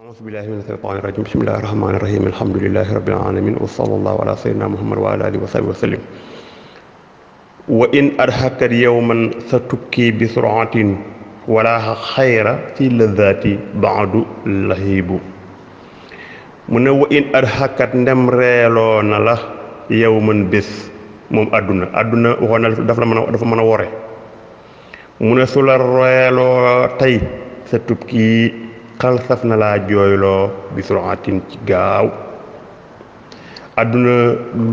أعوذ بالله من الشيطان الرجيم بسم الله الرحمن الرحيم الحمد لله رب العالمين وصلى الله على سيدنا محمد وعلى آله وصحبه وسلم وإن أرهقت يوما ستبكي بسرعة ولا خير في اللذات بعد لهيب من وإن أرهقت ndem reeloo na la yawman bés moom àdduna waxoon na dafa mën a wore mu ne su la reeloo tey sa tukki xal saf na laa jooyloo bi suratin ci gaaw àdduna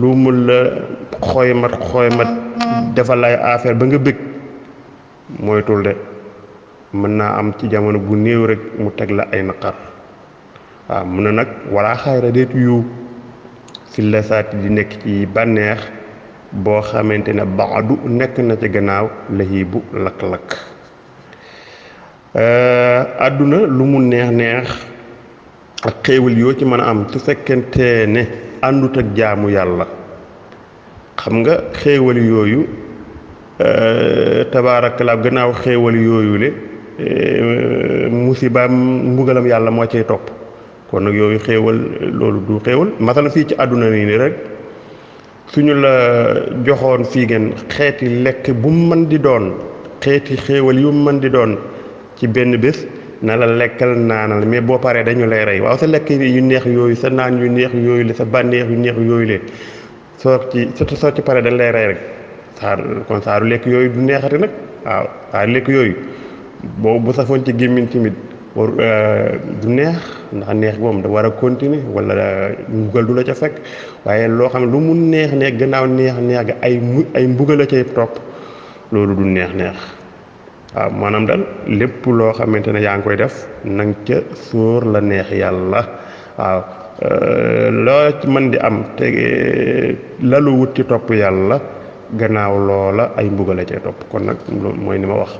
lu mu la xooymat defal lay affaire ba nga bëgg moytul de mën naa am ci jamono bu néew rek mu teg la ay naqar waaw mun na nag wala xayra deet yu fi la saati di nekk ci bànneex boo xamante ne baadu nekk na ci gannaaw lahibu lakk-lakk àdduna lu mu neex ak xéewal yoo ci mën a am su fekkente ne àndut ak jaamu yàlla xam nga xéewal yooyu tabaarakallaa gannaaw xéewal yooyu le musibaam mbugalam yàlla moo cay topp kon nag yooyu xéewal loolu du xéewal masala fii ci àdduna nii ni rek suñu la joxoon fii ngeen xeeti lekk bu mën di doon xeeti xéewal yu mën di doon ci benn bés na la lekkal naanal mais boo paree dañu lay rey waaw sa lekk yu neex yooyu sa naan yu neex yooyu la sa bànneex yu neex yooyu le soo ci paree dañ lay rey rek saaru lekk yooyu du neexati nag waaw saaru lekk yooyu boobu bu safoon ci gémmiñ tamit war du neex ndax neex moom da war a continuer wala mbugal du la ca fekk waaye loo xam ne lu mu neex gannaaw neex ga ay mbugal la cay topp loolu du neex waaw maanaam daal lépp loo xamante ne yaa ngi koy def nang ca sóor la neex yàlla waaw loo ci mën di am te lalu wut ci topp yàlla gannaaw loola ay mbugal la cay topp kon nag loolu mooy ni ma wax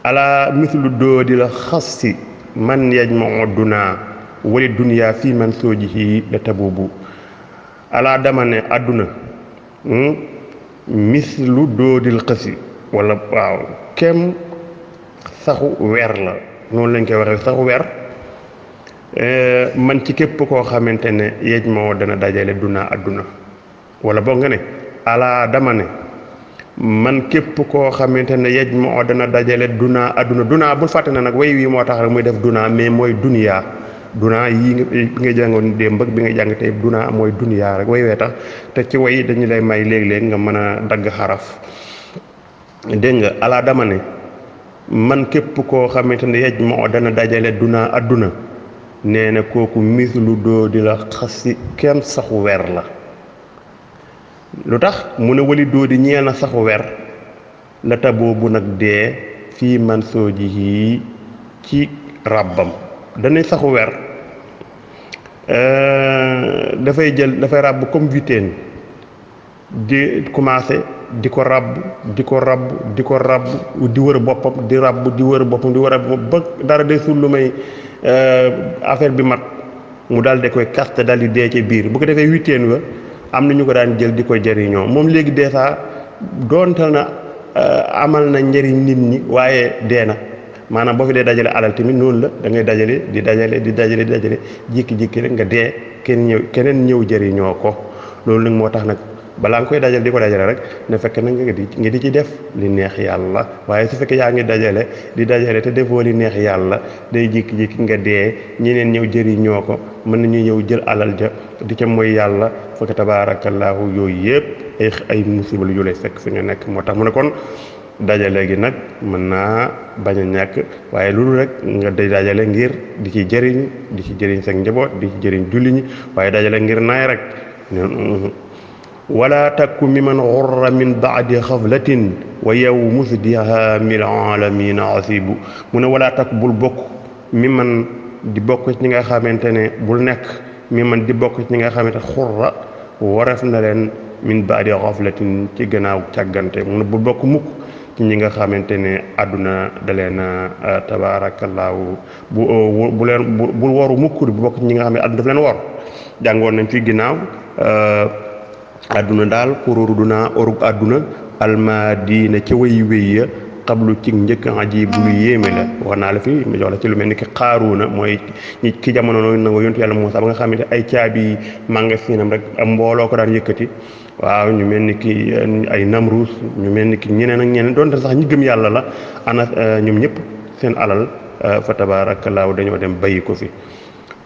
ala mislu doo di la xas si man yajma'u dunaa wali duniyaa fii man soojihi la tabubu ala dama ne àdduna mislu doo dil xasi wala waaw kem saxu weer la noonu lañ koy waxee saxu weer man ci képp koo xamante ne yej moo dana dajale dunaa àdduna wala boog nga ne ala dama ne man képp koo xamante ne yej moo dana dajale dunaa àdduna dunaa bul fàtte na nag way wi moo tax rek muy def dunaa mais mooy duniyaa dunaa yii nga jàngoon démb ak bi nga jàng tey dunaa mooy duniyaa rek way wee tax te ci way dañu lay may léeg-léeg nga mën a dagg xaraf dégg nga alaa dama ne man képp koo xamante ne yej moo dana dajale dunaa àdduna nee na kooku mislu doo di la xasi kenn saxu weer la lu tax mu ne wali doo di ñeel na saxu weer la taboo bu nag dee fii man soo ji ci ràbbam danay saxu weer dafay ràbb comme viteen di commencé di ko ràbb di wër boppam di wër boppam ba dara day sul lu may affaire bi mat mu daal di koy kaste daal di dee ci biir bu ko defee witeen wa am na ñu ko daan jël di ko jëriñoo moom léegi déjà doontal na amal na njëriñ nit ñi waaye dee na maanaam boo fi dee dajale alal tamit noonu la da ngay dajale di dajale jékki-jékki rek nga dee keneen ñëw jëriñoo ko loolu nag moo tax nag balaa nga koy dajale di ko dajale rek ne fekk na nga di ci def li neex yàlla waaye su fekkee yaa ngi dajale te defoo li neex yàlla day jékki-jékki nga dee ñeneen ñëw jëriñoo ko mën nañu ñëw jël alal ja di ca mooy yàlla fekk tabaarakallaahu yooyu yëpp ay musiba yu lay fekk fi nga nekk moo tax mu ne kon dajale gi nag mën naa bañ a ñàkk waaye loolu rek nga day dajale ngir di ci jëriñ sa njaboot di ci jëriñ julli ñi waaye dajale ngir naay rek wala takku mi man xurra min baadi xaflatin wa yow musdiha mil alamina asibu mu ne wala takku bul bokk mi man di bokk ci ñi nga xamante ne bul nekk mi man di bokk ci ñi nga xamante xurra wareef na leen min baadi xaflatin ci gannaaw càggante mu ne bul bokk mukk ci ñi nga xamante ne àdduna da leen tabaarakallaahu bul waru mukk bu bokk ci ñi nga xam ne àdduna daf leen war jàngoon nañ fi ginnaaw àdduna daal xuróoru dunaa orug àdduna almaadiina ca wéy ya xablu ci njëkk aji bu lu yéeme la wax naa la fi mu jox la ci lu mel ni ki Xaaruuna mooy ñi ki jamono noonu nangoo yontu yàlla Muusaa ba nga xamante ay caabi magasinam rek am mbooloo ko daan yëkkati waaw ñu mel ni ki ay Namruus ñu mel ni ki ñeneen ak ñeneen doonte sax ñi gëm yàlla la ana ñoom ñëpp seen alal fa tabaarakallaahu dañoo dem bàyyi ko fi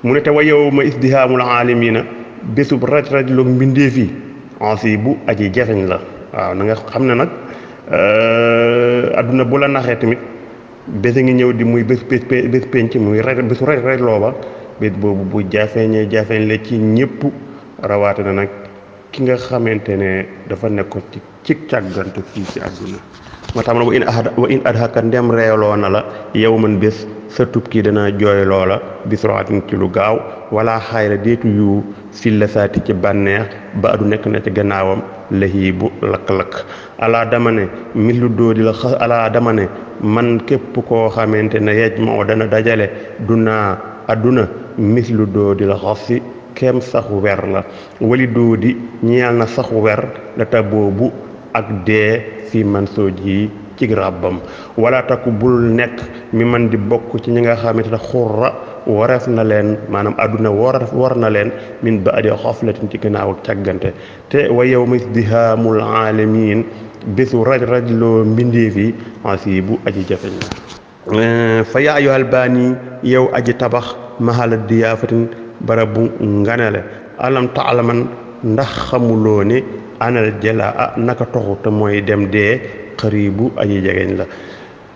mu ne te wa yawma isdihaamul aalamiina bésub raj-raj loog mbindeef yi ansi bu aji jafeñ la waaw na nga xam ne nag adduna bu la naxee tamit bés a ngi ñëw di muy bés penc muy bésu raj loo ba bés boobu bu jafeeñee jafeeñ la ci ñëpp rawaate na nag ki nga xamante ne dafa nekkoon ci càggante fii ci adduna moo tax ma ne wa in adhaka ndem reeloo na la yow man bés sa tub kii dana jooy loola bisroatin ci lu gaaw wala xayra déetu yu filla saati ci bànneex ba adu nekk na ci gannaawam lahi bu lakk-lakk alaa dama ne mislu doo di la xas alaa dama ne man képp koo xamante ne yej moo dana dajale dunaa adduna mislu doo di la xas si kem saxu wer la wali doo di ñeel na saxu wer la ta boobu ak dee fi man soo ji ci ràbbam wala takku bul nekk mi man di bokk ci ñi nga xamante ne xurra wareef na leen maanaam adduna war na leen min ba adi xaflatin ci gannaaw ak càggante te wa yawma isdihaamul aalamiin bésu raj loo mbindeef yi ansi bu aji jafeñ la fa yaa ayyuhal baani yow aji tabax mahala diyaafatin barabu nganale alam taalaman ndax xamuloo ne anal jëla naka toxu te mooy dem dee xaribu aji jegeñ la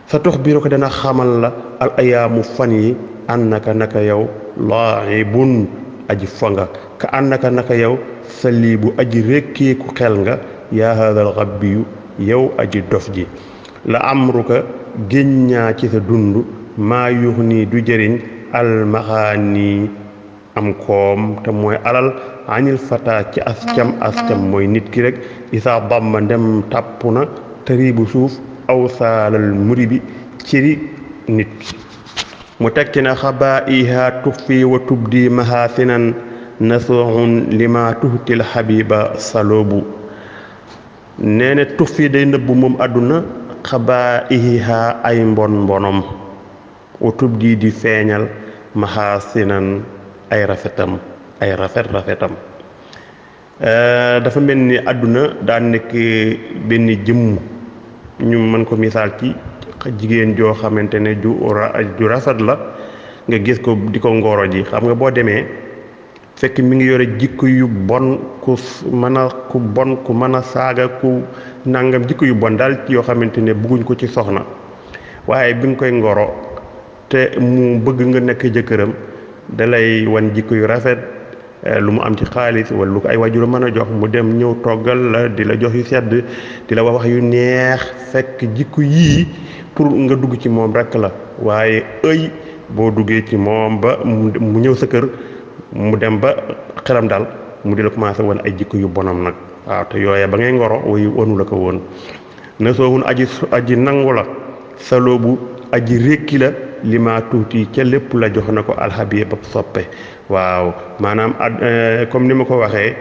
sa tox biiro ko dana xamal la al ayaamu fan yi annaka naka yow laibun aji fonga ka annaka naka yow saliibu aji rekkeeku xel nga yaa haadal xabbiyu yow aji dof ji la amruka géññaa ci sa dund maa yux nii du jëriñ almaxaani am koom te mooy alal anil fata ci ascam mooy nit ki rek isaa bamba ndem tàpp na tëribu suuf aw saalal muri bi ciri nit ki mu tekki na xabaa iha tuffi wa tubdi mahasinan nasuhun lima tuhtil habiba salobu nee ne tuffi day nëbbu moom àdduna xabaa iha ay mbonom wa tubdi di feeñal mahasinan ay rafetam ay rafetam dafa mel ni àdduna daan nekk benn jëmm ñu mën ko misaal ci jigéen joo xamante ne ju rafet la nga gis ko di ko ngoro ji xam nga boo demee fekk mi ngi yore jikko yu bon ku mën a saaga ku nangam jikko yu bon daal yoo xamante ne bëgguñ ko ci soxna waaye bi nga koy ngoro te mu bëgg nga nekk jëkkëram dalay wan jikko yu rafet lu mu am ci xaalis wala lu ko ay waajur mën a jox mu dem ñëw toggal la di la jox yu sedd di la wax yu neex fekk jikko yii pour nga dugg ci moom rek la waaye boo duggee ci moom ba mu ñëw sa kër mu dem ba xelam daal mu di la commencé wan ay jikko yu bonam nag waaw te yooyee ba ngay ngoro wanu la ko woon na soohun aji nangu la saloobu aji rékki la li ma tuuti ca lépp la jox na ko alxabiya ba soppe waaw maanaam comme ni ma ko waxee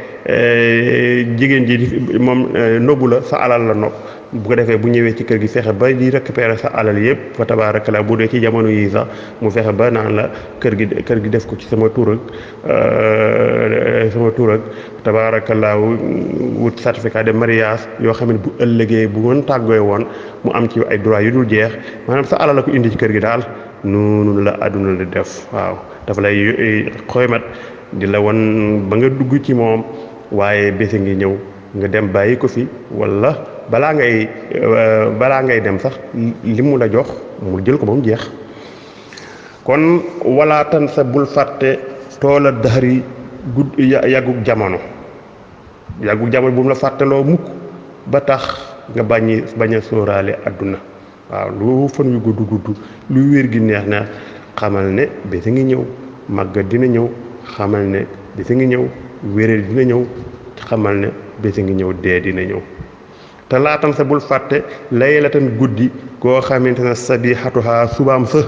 jigéen ji moom nobbu la sa alal la nopp bu ko defee bu ñëwee ci kër gi fexe ba di récupérer sa alal yëpp fa tabaarakallaa bu dee ci jamono yi sax mu fexe ba naan la kër gi def ko ci sama tur ak tabaarakallaa wut certificat de mariage yoo xam ne bu ëllëgee bu woon tàggooy woon mu am ci ay droit yu dul jeex maanaam sa alal la ko indi ci kër gi daal noonu la àdduna di def waaw dafa lay xoymat di la won ba nga dugg ci moom waaye bés ngi ñëw nga dem bàyyi ko fi wala balaa ngay dem sax li mu la jox mu jël ko ba mu jeex kon wala tan sa bul fàtte toola daxari gudd yàggug jamono bu mu la fàtteloo mukk ba tax nga bañ a sóoraale àdduna waaw lu fan yu gudd lu wér gi neex na xamal ne bés a ngi ñëw màggat dina ñëw xamal ne bés a ngi ñëw wéréel dina ñëw xamal ne bés a ngi ñëw dee dina ñëw te laatam sa bul fàtte laylatan guddi koo xamante ne sabihatuha subaam sa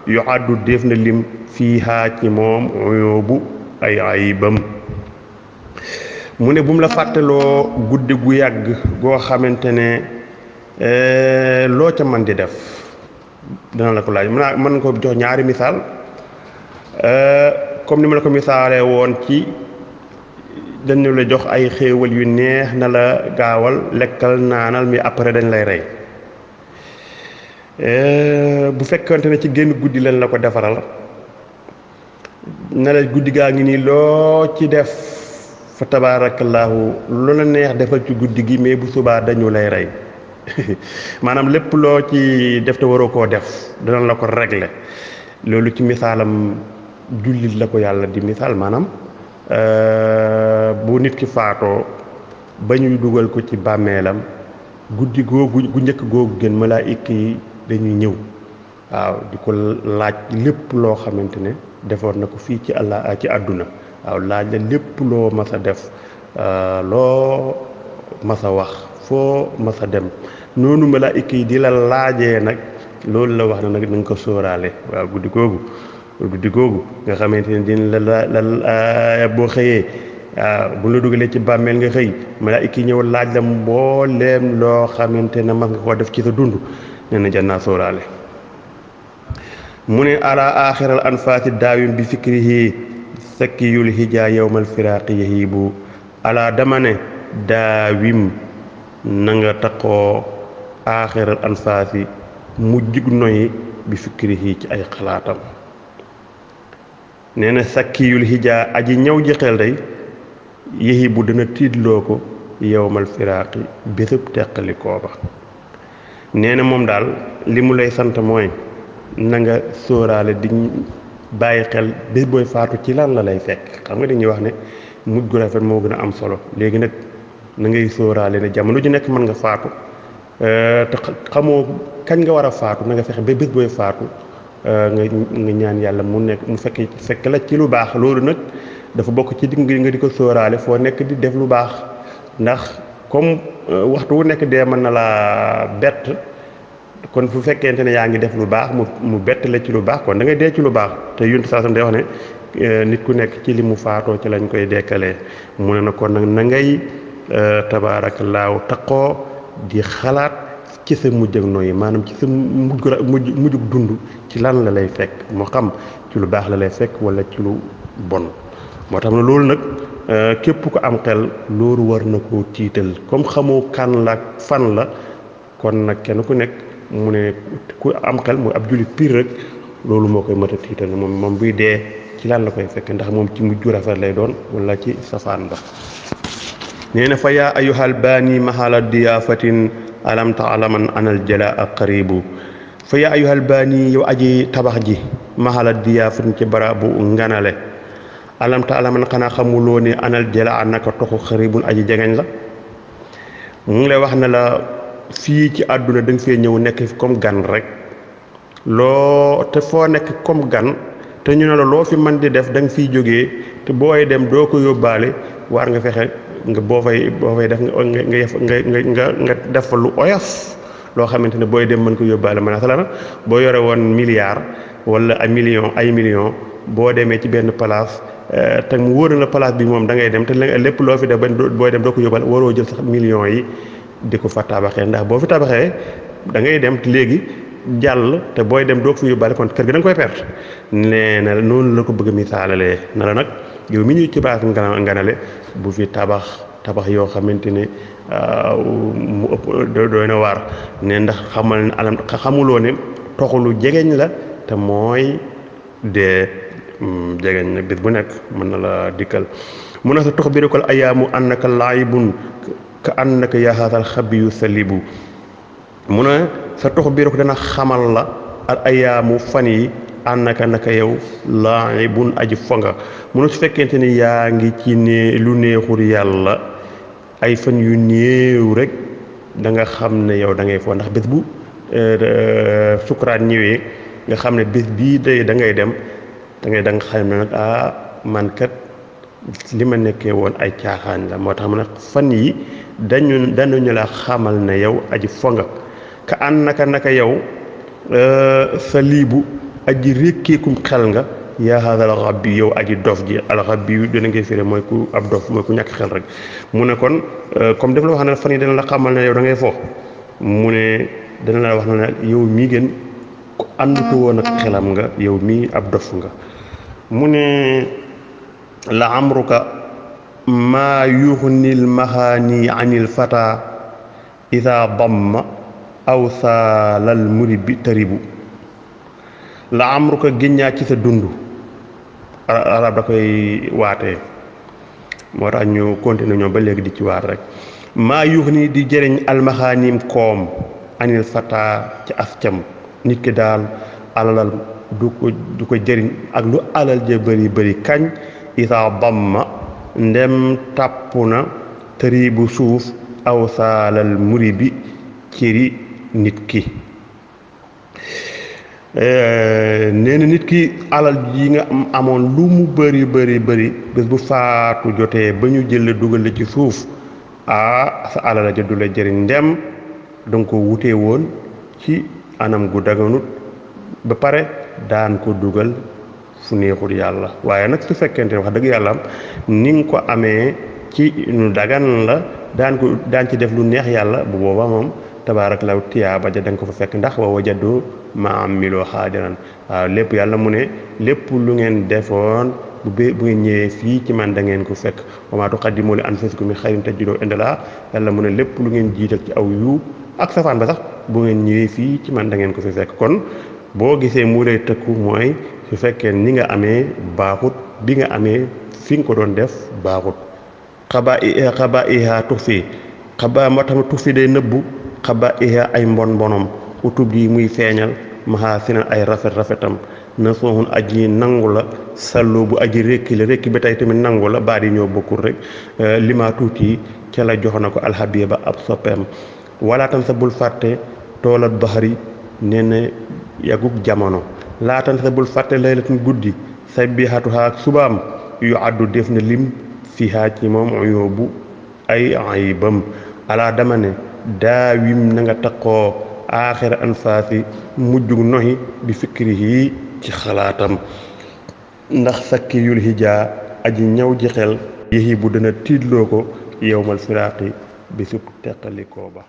yu àddu def na lim fii haa ci moom yóbbu ay ayibam mu ne bu mu la fàtteloo guddi gu yàgg goo xamante ne loo ca man di def dana la ko laaj mën ko jox ñaari misaal comme ni ma la ko misaalee woon ci dañu la jox ay xéewal yu neex na la gaawal lekkal naanal mi après dañ lay rey bu fekkante ne ci génn guddi lañ la ko defaral ne la guddi gaa ngi nii loo ci def fa tabaarakallaahu lu la neex defal ci guddi gi mais bu subaa dañu lay rey maanaam lépp loo ci def te waroo koo def dana la ko régler loolu ci misaalam jullit la ko yàlla di misaal maanaam bu nit ki faatoo ba ñuy dugal ko ci bàmmeelam guddi googu gu njëkk googu gën malaayika yi dañuy ñëw waaw di ko laaj lépp loo xamante ne defoon na ko fii ci ci àdduna waaw laaj la lépp loo mas a def loo mas a wax foo mas a dem noonu malaayika yi di la laajee nag loolu la wax na nag na nga ko sóoraale waaw guddi googu nga xamante ne dina la boo xëyee bu la dugalee ci bàmmeel nga xëy malaayika yi ñëw laaj la mbooleem loo xamante ne mas nga koo def ci sa dund nee na jannaa sóoraale mu ne ala axiral anfaasi daawim bi fikrihi sakkiyul hija yowmal firaaqi yahibu ala dama ne daawim na nga taqoo axiral anfaasi mujjug noyi bi fikrihi ci ay xalaatam nee na sakkiyul hija aji ñëw ji xel day yahibu dana tiitloo ko yowmal firaaqi bésub teqalikoo ba nee na moom daal li mu lay sant mooy na nga sóoraale di bàyyi xel bés booy faatu ci lan la lay fekk xam nga dañuy wax ne mujj gu rafet moo gën a am solo léegi nag na ngay sóoraale ne jamono ju nekk mën nga faatu te xamoo kañ nga war a faatu na nga fexe ba bés booy faatu nga ñaan yàlla mu nekk mu fekk la ci lu baax loolu nag dafa bokk ci digg nga di ko sóoraale foo nekk di def lu baax ndax comme waxtu wu nekk dee mën na laa bett kon fu fekkente ne yaa ngi def lu baax mu bett la ci lu baax kon da ngay dee ci lu baax te yuntu saasam day wax ne nit ku nekk ci li mu faatoo ci lañ koy dekkalee mu ne na kon nag na ngay tabaarakallaahu taqoo di xalaat ci sa mujj ak nooyi maanaam ci sa mujjug dund ci lan la lay fekk moo xam ci lu baax la lay fekk wala ci lu bon moo tax na loolu nag képp ko am xel loolu war na koo tiital comme xamoo kan la fan la kon nag kenn ku nekk mu ne ku am xel muy ab jullit piir rek loolu moo koy mat a tiital moom buy dee ci lan la koy fekk ndax moom ci mujj rafet lay doon wala ci safaan ba nee na fa yaa ayyuhal baani mahala diyaafatin alam taalaman anal jalaa qaribu fa yaa ayyuhal baani yow aji tabax ji mahala diyaafatin ci barabu nganale alam taalaman xanaa xamuloo ne anal jalaa naka toxu xaribun aji jegeñ la mu ngi lay wax ne la fii ci àdduna da nga fee ñëw nekk comme gan rek loo te foo nekk comme gan te ñu ne la loo fi mën di def da nga fiy jógee te booy dem doo ko yóbbaale war nga fexe nga boo fay def nga def fa lu oyof loo xamante ne booy dem mën ko yóbbaale maanaam boo yore woon milliard wala ay million boo demee ci benn place te mu wóor na la place bi moom da ngay dem te lépp loo fi def ba booy dem doo ko yóbbaale waroo jël sax millions yi di ko fa tabaxee ndax boo fi tabaxee da ngay dem léegi jàll te booy dem doo ko fi yóbbaale kon kër gi da nga koy perte nee na noonu la ko bëgg a misaalalee na la nag yow mi ñuy ci baas nganale bu fi tabax yoo xamante ne mu ëpp doy na waar ne ndax xamuloo ne toxulu jegeñ la te mooy dee jegeñ nag bés bu nekk mën na la dikkal mun na sa tox bi rekol ayaamu annaka laayibun ka annaka yahaasal xabiyu salibu mu ne sa tox bi rek dana xamal la al ayaamu fan yi annaka naka yow laayibun aji fonga mu ne su fekkente ni yaa ngi ci lu neexul yàlla ay fan yu néew rek da nga xam ne yow da ngay fo ndax bés bu sukuraat ñëwee nga xam ne bés bii day da ngay dem da nga xam ne nag man kat li ma nekkee woon ay caaxaan la moo tax ma nag fan yi dañu la xamal ne yow aji fonga ka ànd naka yow sa liibu aji rékkeekum xel nga yaa haadal rabbi yow aji dof ji alxabbi yu dina ngay firi mooy ku ab dof mooy ku ñàkk xel rek mu ne kon comme def la wax ne fan yi dana la xamal ne yow da ngay fo mu ne dana la wax na yow mii gën ko àndutu woon ak xelam nga yow mii ab dof nga mu ne la amruka maa yuxnil maxaani anil fata ida damma aw saalal muri bi taribu la amruka génnaa ci sa dund arab da koy waatee moo tax ñu continuer ñoom ba léegi di ci waat rek maa yuux ni di jëriñ almaxaanim koom anil fata ci ascam nit ki daal alalal du ko jëriñ ak lu alal ja bëri bëri kañ isa damma ndem tàpp na tëri bu suuf aw saalal muri bi ciri nit ki nee na nit ki alal yi nga amoon lu mu bëri bëri bëri bés bu faatu jotee ba ñu jël dugal la ci suuf sa alal ja du la jëriñ ndem danga ko wutee woon ci anam gu daganut ba pare daan ko dugal fu neexul yàlla waaye nag su fekkente ne wax dëgg yàlla ni nga ko amee ci nu dagan la daan ci def lu neex yàlla bu boobaa moom tabaarakallaahu tiyaaba ja da nga ko fa fekk ndax wa wajadu ma amiloo xaadiran waaw lépp yàlla mu ne lépp lu ngeen defoon bu ngeen ñëwee fii ci man da ngeen ko fekk wa maa tuqaddimu li anfusikum min xayrin tajiduuhu indallaahi yàlla mu ne lépp lu ngeen jiital ci aw yu ak safaan ba sax bu ngeen ñëwee fii ci man da ngeen ko fi fekk kon boo gisee mu lay tëkku mooy su fekkee ni nga amee baaxut bi nga amee fi nga ko doon def baaxut xaba iha tux fii xaba moo tax tux fii day nëbbu xaba iha ay mbon utub yi muy feeñal maxaa sinan ay rafetam na sooxun aji nangu la salloo bu aji rékki ba tey tamit nangu la baat yi ñoo bokkul rek lima tuuti ca la jox na ko alxabiba ab soppeem walaatan sa bul fàtte toolat baxari nee na yàggug jamono laatan sa bul fàtte laylatin guddi say biixatuha ak subaam yu àddu def na lim fiha ci moom yóbbu ay ayibam alaa dama ne daawim na nga taqoo aaxira anfaasi mujjug noxi bi fikri yi ci xalaatam ndax sakki yul hijaa aji ñaw ji xel yéhi bu dana tiitloo ko yowmal firaaqi bi sub teqalikoo ba